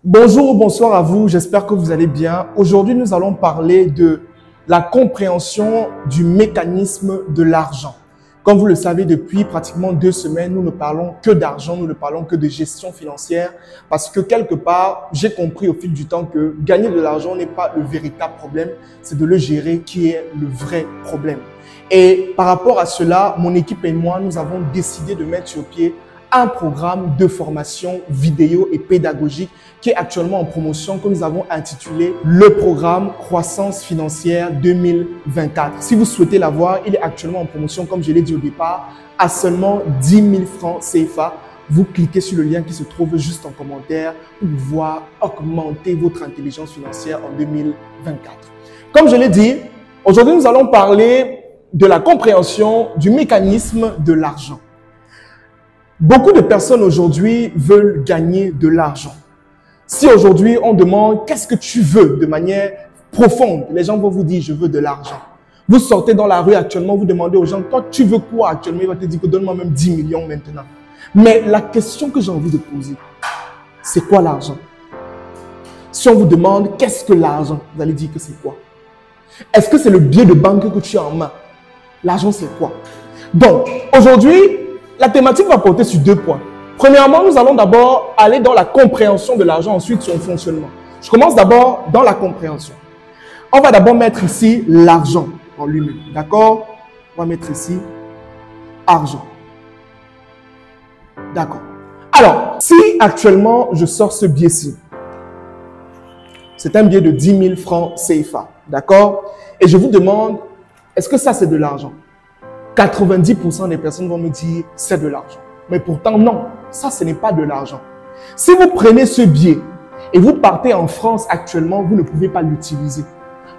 Bonjour ou bonsoir à vous, j'espère que vous allez bien. Aujourd'hui, nous allons parler de la compréhension du mécanisme de l'argent. Comme vous le savez, depuis pratiquement 2 semaines, nous ne parlons que d'argent, nous ne parlons que de gestion financière parce que quelque part, j'ai compris au fil du temps que gagner de l'argent n'est pas le véritable problème, c'est de le gérer qui est le vrai problème. Et par rapport à cela, mon équipe et moi, nous avons décidé de mettre sur pied un programme de formation vidéo et pédagogique qui est actuellement en promotion, que nous avons intitulé le programme Croissance Financière 2024. Si vous souhaitez l'avoir, il est actuellement en promotion, comme je l'ai dit au départ, à seulement 10 000 francs CFA. Vous cliquez sur le lien qui se trouve juste en commentaire pour pouvoir augmenter votre intelligence financière en 2024. Comme je l'ai dit, aujourd'hui nous allons parler de la compréhension du mécanisme de l'argent. Beaucoup de personnes aujourd'hui veulent gagner de l'argent. Si aujourd'hui on demande qu'est-ce que tu veux de manière profonde, les gens vont vous dire je veux de l'argent. Vous sortez dans la rue actuellement, vous demandez aux gens toi tu veux quoi actuellement, ils vont te dire que donne-moi même 10 millions maintenant. Mais la question que j'ai envie de poser, c'est quoi l'argent? Si on vous demande qu'est-ce que l'argent, vous allez dire que c'est quoi? Est-ce que c'est le billet de banque que tu as en main? L'argent c'est quoi? Donc aujourd'hui, la thématique va porter sur 2 points. Premièrement, nous allons d'abord aller dans la compréhension de l'argent, ensuite son fonctionnement. Je commence d'abord dans la compréhension. On va d'abord mettre ici l'argent en lui-même. D'accord? On va mettre ici argent. D'accord. Alors, si actuellement je sors ce billet-ci, c'est un billet de 10 000 francs CFA. D'accord? Et je vous demande, est-ce que ça c'est de l'argent? 90% des personnes vont me dire c'est de l'argent. Mais pourtant, non, ça, ce n'est pas de l'argent. Si vous prenez ce billet et vous partez en France actuellement, vous ne pouvez pas l'utiliser.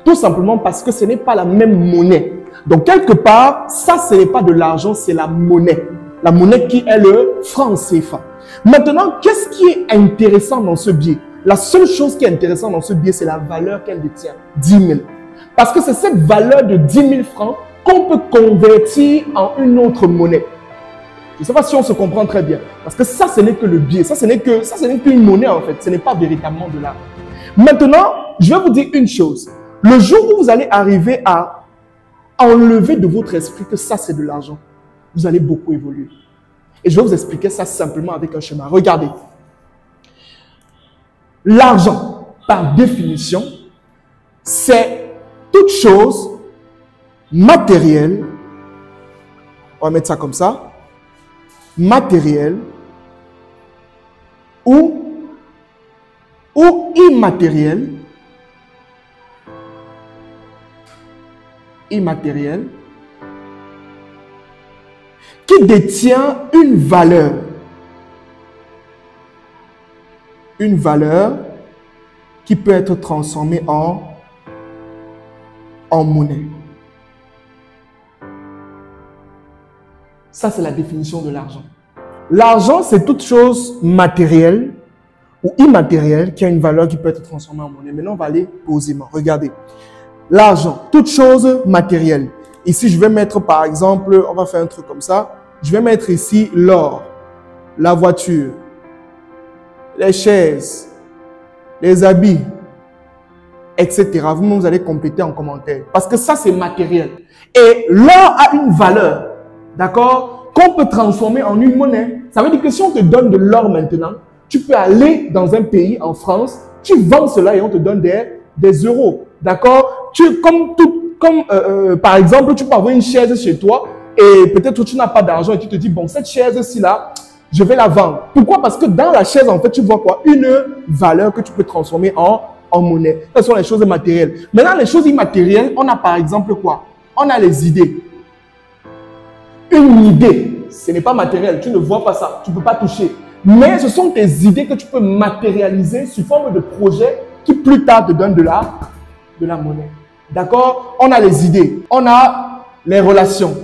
Tout simplement parce que ce n'est pas la même monnaie. Donc, quelque part, ça, ce n'est pas de l'argent, c'est la monnaie. La monnaie qui est le franc CFA. Maintenant, qu'est-ce qui est intéressant dans ce billet? La seule chose qui est intéressante dans ce billet, c'est la valeur qu'elle détient, 10 000. Parce que c'est cette valeur de 10 000 francs qu'on peut convertir en une autre monnaie. Je ne sais pas si on se comprend très bien. Parce que ça, ce n'est que le billet. Ça, ce n'est qu'une monnaie en fait. Ce n'est pas véritablement de l'argent. Maintenant, je vais vous dire une chose. Le jour où vous allez arriver à enlever de votre esprit que ça, c'est de l'argent, vous allez beaucoup évoluer. Et je vais vous expliquer ça simplement avec un schéma. Regardez. L'argent, par définition, c'est toute chose matériel, on va mettre ça comme ça, matériel ou immatériel, qui détient une valeur qui peut être transformée en monnaie. Ça, c'est la définition de l'argent. L'argent, c'est toute chose matérielle ou immatérielle qui a une valeur qui peut être transformée en monnaie. Maintenant, on va aller posément. Regardez. L'argent, toute chose matérielle. Ici, je vais mettre, par exemple, on va faire un truc comme ça. Je vais mettre ici l'or, la voiture, les chaises, les habits, etc. Vous allez compléter en commentaire. Parce que ça, c'est matériel. Et l'or a une valeur. D'accord? Qu'on peut transformer en une monnaie. Ça veut dire que si on te donne de l'or maintenant, tu peux aller dans un pays, en France, tu vends cela et on te donne des euros. D'accord? Par exemple, tu peux avoir une chaise chez toi et peut-être tu n'as pas d'argent et tu te dis, bon, cette chaise-ci là, je vais la vendre. Pourquoi? Parce que dans la chaise, en fait, tu vois quoi? Une valeur que tu peux transformer en monnaie. Ce sont les choses matérielles. Maintenant, les choses immatérielles, on a par exemple quoi? On a les idées. Une idée, ce n'est pas matériel, tu ne vois pas ça, tu ne peux pas toucher. Mais ce sont tes idées que tu peux matérialiser sous forme de projet qui plus tard te donnent de la monnaie. D'accord? On a les idées, on a les relations.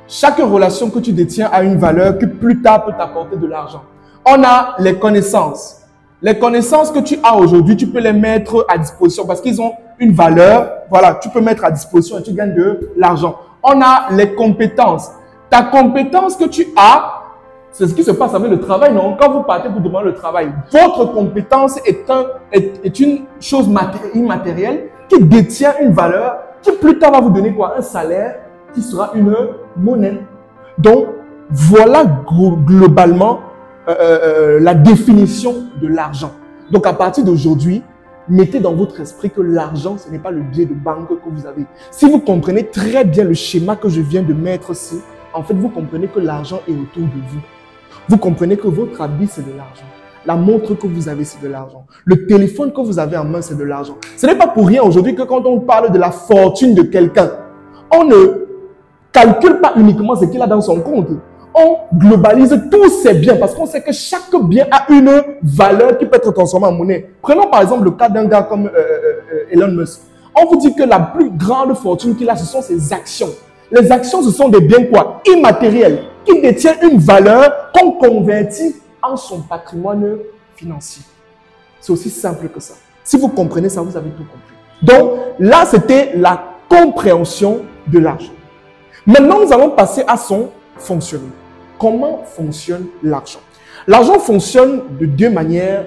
Chaque relation que tu détiens a une valeur qui plus tard peut t'apporter de l'argent. On a les connaissances. Les connaissances que tu as aujourd'hui, tu peux les mettre à disposition parce qu'ils ont une valeur. Voilà, tu peux mettre à disposition et tu gagnes de l'argent. On a les compétences. Ta compétence que tu as, C'est ce qui se passe avec le travail, non? Quand vous partez pour demander le travail, votre compétence est une chose immatérielle qui détient une valeur, qui plus tard va vous donner quoi? Un salaire qui sera une monnaie. Donc, voilà globalement la définition de l'argent. Donc, à partir d'aujourd'hui, mettez dans votre esprit que l'argent, ce n'est pas le billet de banque que vous avez. Si vous comprenez très bien le schéma que je viens de mettre ici, en fait, vous comprenez que l'argent est autour de vous. Vous comprenez que votre habit, c'est de l'argent. La montre que vous avez, c'est de l'argent. Le téléphone que vous avez en main, c'est de l'argent. Ce n'est pas pour rien aujourd'hui que quand on parle de la fortune de quelqu'un, on ne calcule pas uniquement ce qu'il a dans son compte. On globalise tous ses biens parce qu'on sait que chaque bien a une valeur qui peut être transformée en monnaie. Prenons par exemple le cas d'un gars comme Elon Musk. On vous dit que la plus grande fortune qu'il a, ce sont ses actions. Les actions, ce sont des biens quoi? Immatériels, qui détiennent une valeur qu'on convertit en son patrimoine financier. C'est aussi simple que ça. Si vous comprenez ça, vous avez tout compris. Donc là, c'était la compréhension de l'argent. Maintenant, nous allons passer à son fonctionnement. Comment fonctionne l'argent? L'argent fonctionne de deux manières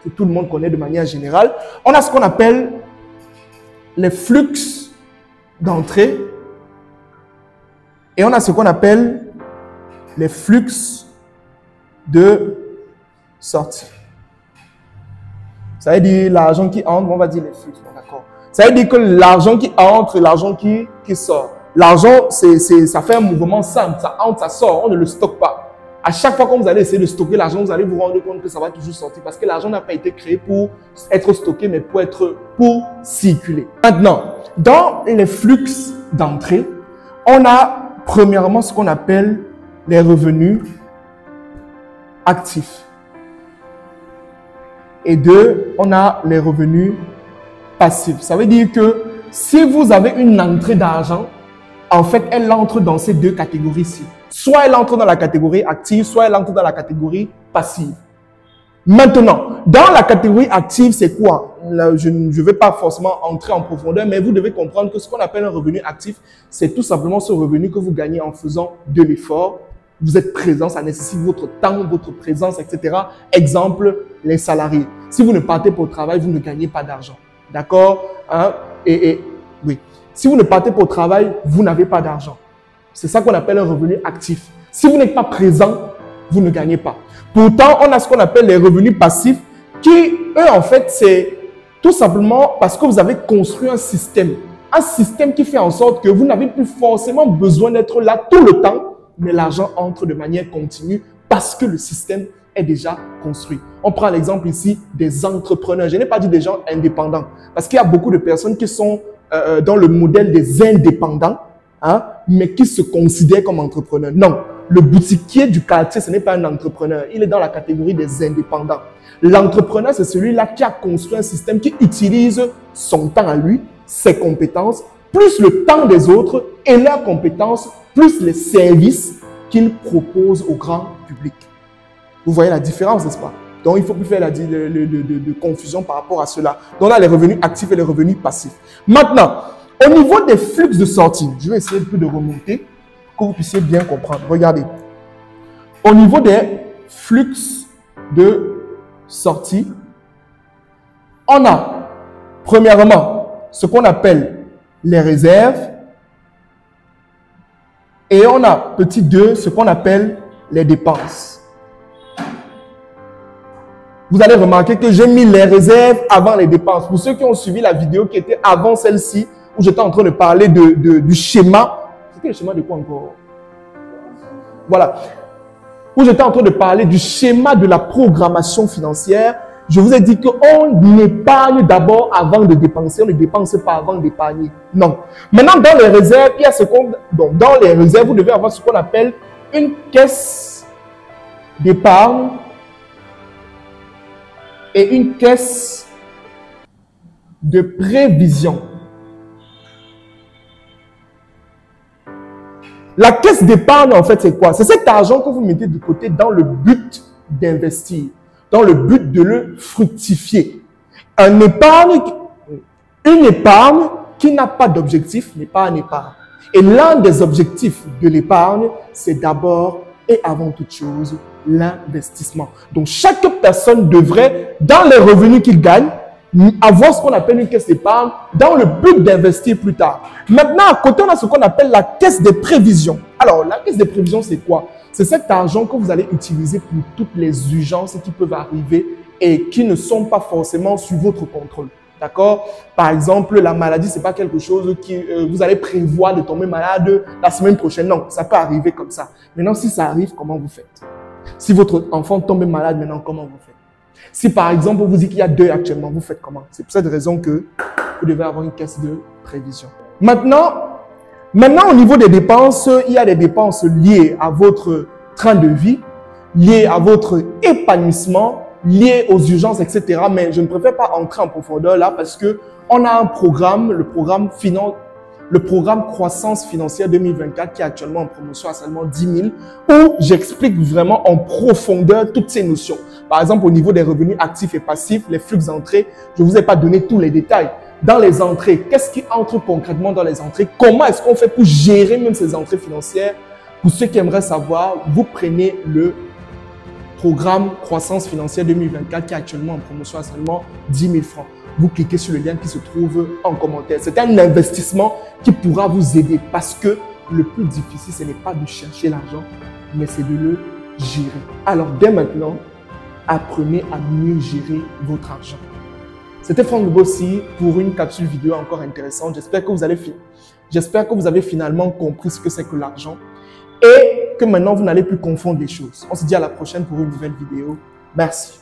que tout le monde connaît de manière générale. On a ce qu'on appelle les flux d'entrée et on a ce qu'on appelle les flux de sortie. Ça veut dire l'argent qui entre, on va dire les flux, d'accord. Ça veut dire que l'argent qui entre et l'argent qui sort. L'argent, ça fait un mouvement simple, ça entre, ça sort, on ne le stocke pas. À chaque fois que vous allez essayer de stocker l'argent, vous allez vous rendre compte que ça va toujours sortir parce que l'argent n'a pas été créé pour être stocké, mais pour circuler. Maintenant, dans les flux d'entrée, on a premièrement ce qu'on appelle les revenus actifs. Et deux, on a les revenus passifs. Ça veut dire que si vous avez une entrée d'argent, en fait, elle entre dans ces deux catégories-ci. Soit elle entre dans la catégorie active, soit elle entre dans la catégorie passive. Maintenant, dans la catégorie active, c'est quoi? Là, je ne vais pas forcément entrer en profondeur, mais vous devez comprendre que ce qu'on appelle un revenu actif, c'est tout simplement ce revenu que vous gagnez en faisant de l'effort. Vous êtes présent, ça nécessite votre temps, votre présence, etc. Exemple, les salariés. Si vous ne partez pas au travail, vous ne gagnez pas d'argent. D'accord? Hein? Oui. Si vous ne partez pas au travail, vous n'avez pas d'argent. C'est ça qu'on appelle un revenu actif. Si vous n'êtes pas présent, vous ne gagnez pas. Pourtant, on a ce qu'on appelle les revenus passifs qui, eux, en fait, c'est tout simplement parce que vous avez construit un système. Un système qui fait en sorte que vous n'avez plus forcément besoin d'être là tout le temps, mais l'argent entre de manière continue parce que le système est déjà construit. On prend l'exemple ici des entrepreneurs. Je n'ai pas dit des gens indépendants parce qu'il y a beaucoup de personnes qui sont dans le modèle des indépendants, hein, mais qui se considèrent comme entrepreneurs. Non, le boutiquier du quartier, ce n'est pas un entrepreneur. Il est dans la catégorie des indépendants. L'entrepreneur, c'est celui-là qui a construit un système qui utilise son temps à lui, ses compétences, plus le temps des autres et leurs compétences, plus les services qu'il propose au grand public. Vous voyez la différence, n'est-ce pas? Donc, il ne faut plus faire de confusion par rapport à cela. Donc, là, les revenus actifs et les revenus passifs. Maintenant, au niveau des flux de sortie, je vais essayer un peu de remonter pour que vous puissiez bien comprendre. Regardez. Au niveau des flux de sortie, on a, premièrement, ce qu'on appelle les réserves. Et on a, petit 2, ce qu'on appelle les dépenses. Vous allez remarquer que j'ai mis les réserves avant les dépenses. Pour ceux qui ont suivi la vidéo qui était avant celle-ci, où j'étais en train de parler du schéma. C'était le schéma de quoi encore? Voilà. Où j'étais en train de parler du schéma de la programmation financière. Je vous ai dit qu'on épargne d'abord avant de dépenser. On ne dépense pas avant d'épargner. Non. Maintenant, dans les réserves, il y a ce qu'on... Donc, dans les réserves, vous devez avoir ce qu'on appelle une caisse d'épargne et une caisse de prévision. La caisse d'épargne, en fait, c'est quoi? C'est cet argent que vous mettez de côté dans le but d'investir, dans le but de le fructifier. Une épargne qui n'a pas d'objectif n'est pas une épargne. Et l'un des objectifs de l'épargne, c'est d'abord et avant toute chose l'investissement. Donc, chaque personne devrait, dans les revenus qu'il gagne, avoir ce qu'on appelle une caisse d'épargne dans le but d'investir plus tard. Maintenant, à côté, on a ce qu'on appelle la caisse de prévision. Alors, la caisse de prévision, c'est quoi? C'est cet argent que vous allez utiliser pour toutes les urgences qui peuvent arriver et qui ne sont pas forcément sous votre contrôle. D'accord? Par exemple, la maladie, c'est pas quelque chose qui vous allez prévoir de tomber malade la semaine prochaine. Non, ça peut arriver comme ça. Maintenant, si ça arrive, comment vous faites? Si votre enfant tombe malade maintenant, comment vous faites? Si par exemple, on vous dit qu'il y a deuil actuellement, vous faites comment? C'est pour cette raison que vous devez avoir une caisse de prévision. Maintenant, au niveau des dépenses, il y a des dépenses liées à votre train de vie, liées à votre épanouissement, liées aux urgences, etc. Mais je ne préfère pas entrer en profondeur là parce que on a un programme, le programme Croissance Financière 2024 qui est actuellement en promotion à seulement 10 000 où j'explique vraiment en profondeur toutes ces notions. Par exemple, au niveau des revenus actifs et passifs, les flux d'entrée, je ne vous ai pas donné tous les détails. Dans les entrées, qu'est-ce qui entre concrètement dans les entrées? Comment est-ce qu'on fait pour gérer même ces entrées financières? Pour ceux qui aimeraient savoir, vous prenez le programme Croissance Financière 2024 qui est actuellement en promotion à seulement 10 000 francs. Vous cliquez sur le lien qui se trouve en commentaire. C'est un investissement qui pourra vous aider parce que le plus difficile, ce n'est pas de chercher l'argent, mais c'est de le gérer. Alors, dès maintenant, apprenez à mieux gérer votre argent. C'était Franck Bossi pour une capsule vidéo encore intéressante. J'espère que vous avez finalement compris ce que c'est que l'argent et que maintenant, vous n'allez plus confondre les choses. On se dit à la prochaine pour une nouvelle vidéo. Merci.